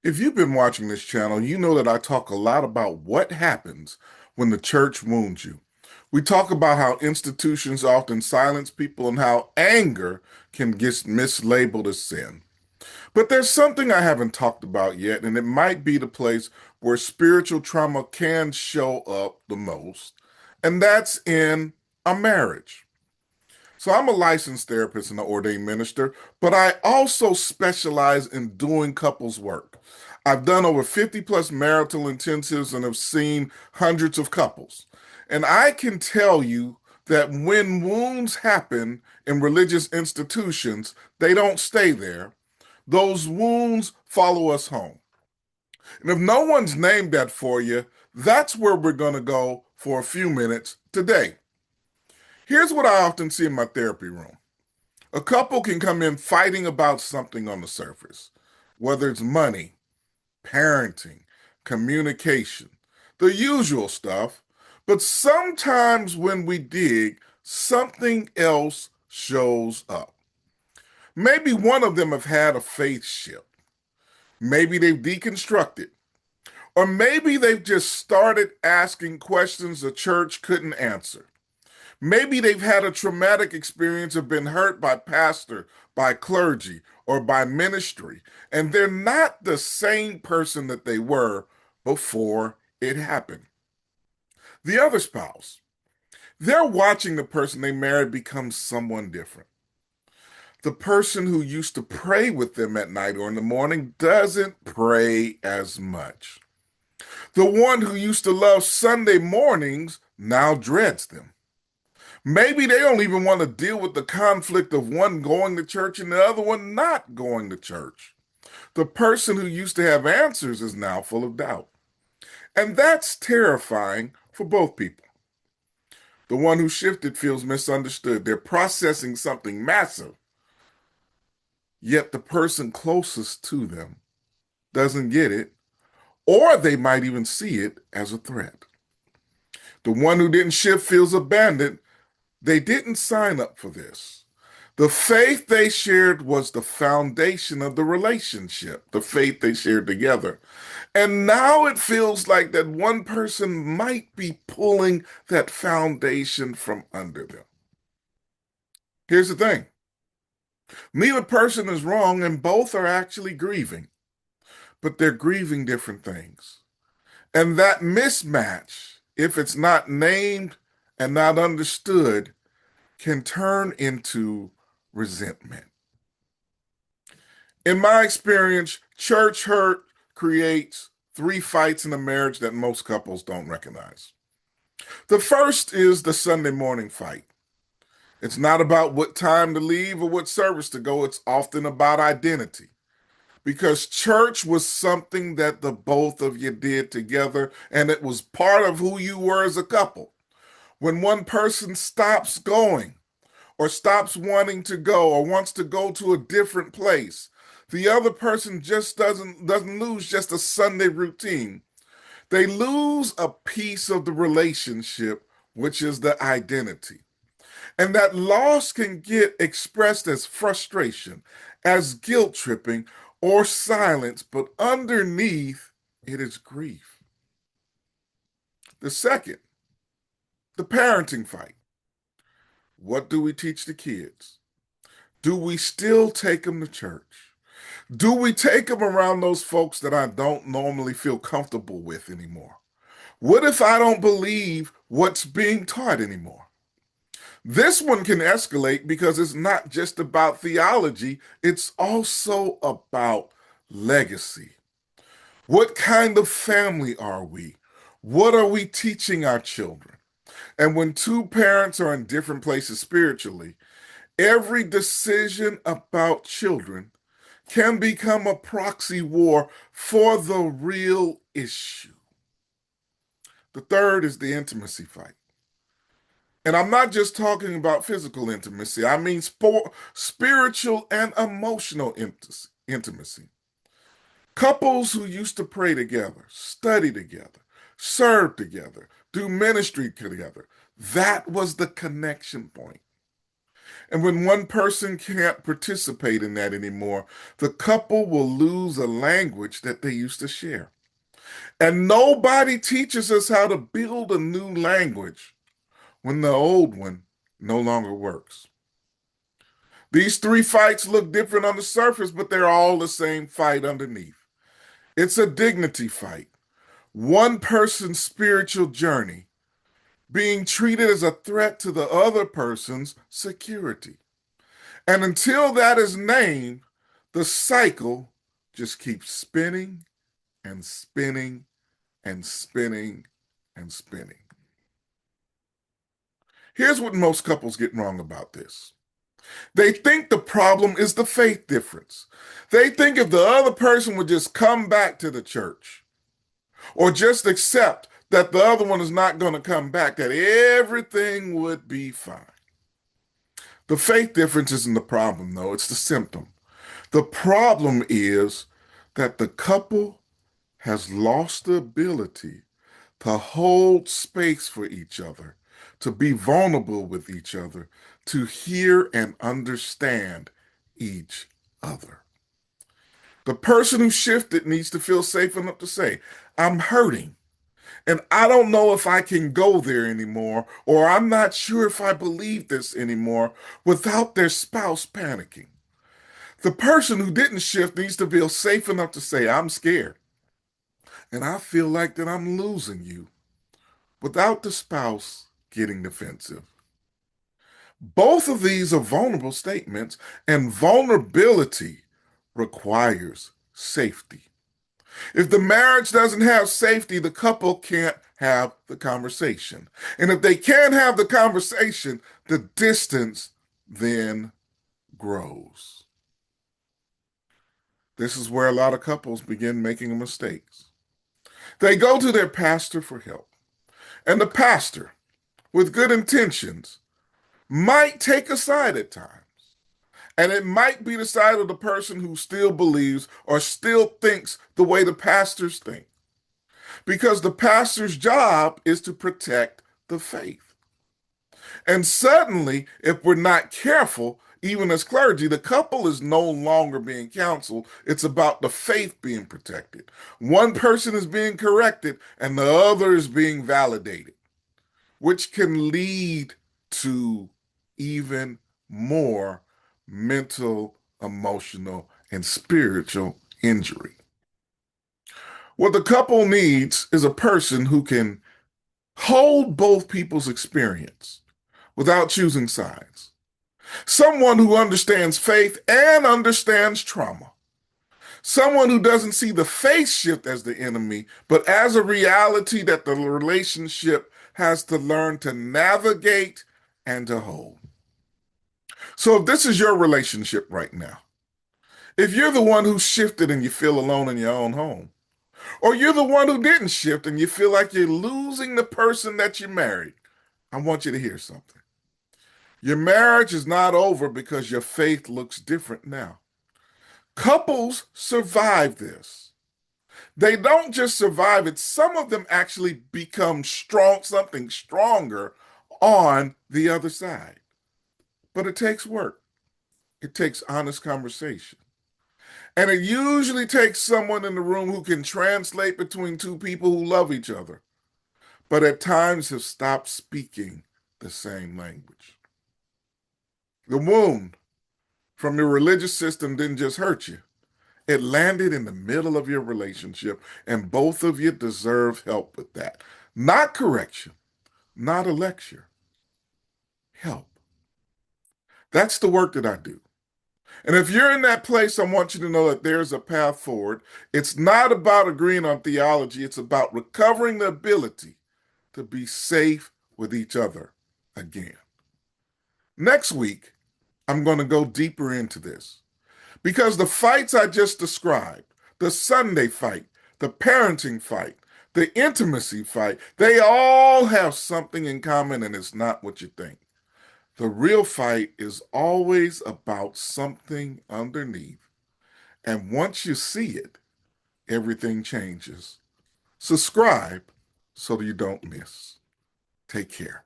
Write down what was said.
If you've been watching this channel, you know that I talk a lot about what happens when the church wounds you. We talk about how institutions often silence people and how anger can get mislabeled as sin. But there's something I haven't talked about yet, and it might be the place where spiritual trauma can show up the most, and that's in a marriage. So I'm a licensed therapist and an ordained minister, but I also specialize in doing couples work. I've done over 50 plus marital intensives and have seen hundreds of couples. And I can tell you that when wounds happen in religious institutions, they don't stay there. Those wounds follow us home. And if no one's named that for you, that's where we're going to go for a few minutes today. Here's what I often see in my therapy room. A couple can come in fighting about something on the surface, whether it's money, parenting, communication, the usual stuff. But sometimes when we dig, something else shows up. Maybe one of them have had a faith shift. Maybe they've deconstructed. Or maybe they've just started asking questions the church couldn't answer. Maybe they've had a traumatic experience or been hurt by pastor, by clergy, or by ministry, and they're not the same person that they were before it happened. The other spouse, they're watching the person they married become someone different. The person who used to pray with them at night or in the morning doesn't pray as much. The one who used to love Sunday mornings now dreads them. Maybe they don't even want to deal with the conflict of one going to church and the other one not going to church. The person who used to have answers is now full of doubt. And that's terrifying for both people. The one who shifted feels misunderstood. They're processing something massive, yet the person closest to them doesn't get it, or they might even see it as a threat. The one who didn't shift feels abandoned. They didn't sign up for this. The faith they shared was the foundation of the relationship, the faith they shared together. And now it feels like that one person might be pulling that foundation from under them. Here's the thing, neither person is wrong, and both are actually grieving, but they're grieving different things. And that mismatch, if it's not named and not understood, can turn into resentment. In my experience, church hurt creates three fights in a marriage that most couples don't recognize. The first is the Sunday morning fight. It's not about what time to leave or what service to go, it's often about identity. Because church was something that the both of you did together, and it was part of who you were as a couple. When one person stops going, or stops wanting to go or wants to go to a different place, the other person just doesn't lose just a Sunday routine. They lose a piece of the relationship, which is the identity. And that loss can get expressed as frustration, as guilt tripping, or silence, but underneath it is grief. The second, the parenting fight. What do we teach the kids? Do we still take them to church? Do we take them around those folks that I don't normally feel comfortable with anymore? What if I don't believe what's being taught anymore? This one can escalate because it's not just about theology, it's also about legacy. What kind of family are we? What are we teaching our children? And when two parents are in different places spiritually, every decision about children can become a proxy war for the real issue. The third is the intimacy fight. And I'm not just talking about physical intimacy, I mean spiritual and emotional intimacy. Couples who used to pray together, study together, serve together, do ministry together, that was the connection point. And when one person can't participate in that anymore, the couple will lose a language that they used to share. And nobody teaches us how to build a new language when the old one no longer works. These three fights look different on the surface, but they're all the same fight underneath. It's a dignity fight, one person's spiritual journey being treated as a threat to the other person's security. And until that is named, the cycle just keeps spinning and spinning and spinning and spinning. Here's what most couples get wrong about this. They think the problem is the faith difference. They think if the other person would just come back to the church or just accept that the other one is not going to come back, that everything would be fine. The faith difference isn't the problem, though, it's the symptom. The problem is that the couple has lost the ability to hold space for each other, to be vulnerable with each other, to hear and understand each other. The person who shifted needs to feel safe enough to say, I'm hurting, and I don't know if I can go there anymore, or I'm not sure if I believe this anymore, without their spouse panicking. The person who didn't shift needs to feel safe enough to say, I'm scared, and I feel like that I'm losing you, without the spouse getting defensive. Both of these are vulnerable statements, and vulnerability requires safety. If the marriage doesn't have safety, the couple can't have the conversation. And if they can't have the conversation, the distance then grows. This is where a lot of couples begin making mistakes. They go to their pastor for help, and the pastor, with good intentions, might take a side at times. And it might be the side of the person who still believes or still thinks the way the pastors think. Because the pastor's job is to protect the faith. And suddenly, if we're not careful, even as clergy, the couple is no longer being counseled. It's about the faith being protected. One person is being corrected and the other is being validated, which can lead to even more mental, emotional, and spiritual injury. What the couple needs is a person who can hold both people's experience without choosing sides. Someone who understands faith and understands trauma. Someone who doesn't see the faith shift as the enemy, but as a reality that the relationship has to learn to navigate and to hold. So if this is your relationship right now, if you're the one who shifted and you feel alone in your own home, or you're the one who didn't shift and you feel like you're losing the person that you married, I want you to hear something. Your marriage is not over because your faith looks different now. Couples survive this. They don't just survive it, some of them actually become strong, something stronger on the other side. But it takes work, it takes honest conversation. And it usually takes someone in the room who can translate between two people who love each other, but at times have stopped speaking the same language. The wound from your religious system didn't just hurt you, it landed in the middle of your relationship, and both of you deserve help with that. Not correction, not a lecture, help. That's the work that I do. And if you're in that place, I want you to know that there's a path forward. It's not about agreeing on theology, it's about recovering the ability to be safe with each other again. Next week, I'm going to go deeper into this because the fights I just described, the Sunday fight, the parenting fight, the intimacy fight, they all have something in common, and it's not what you think. The real fight is always about something underneath. And once you see it, everything changes. Subscribe so you don't miss. Take care.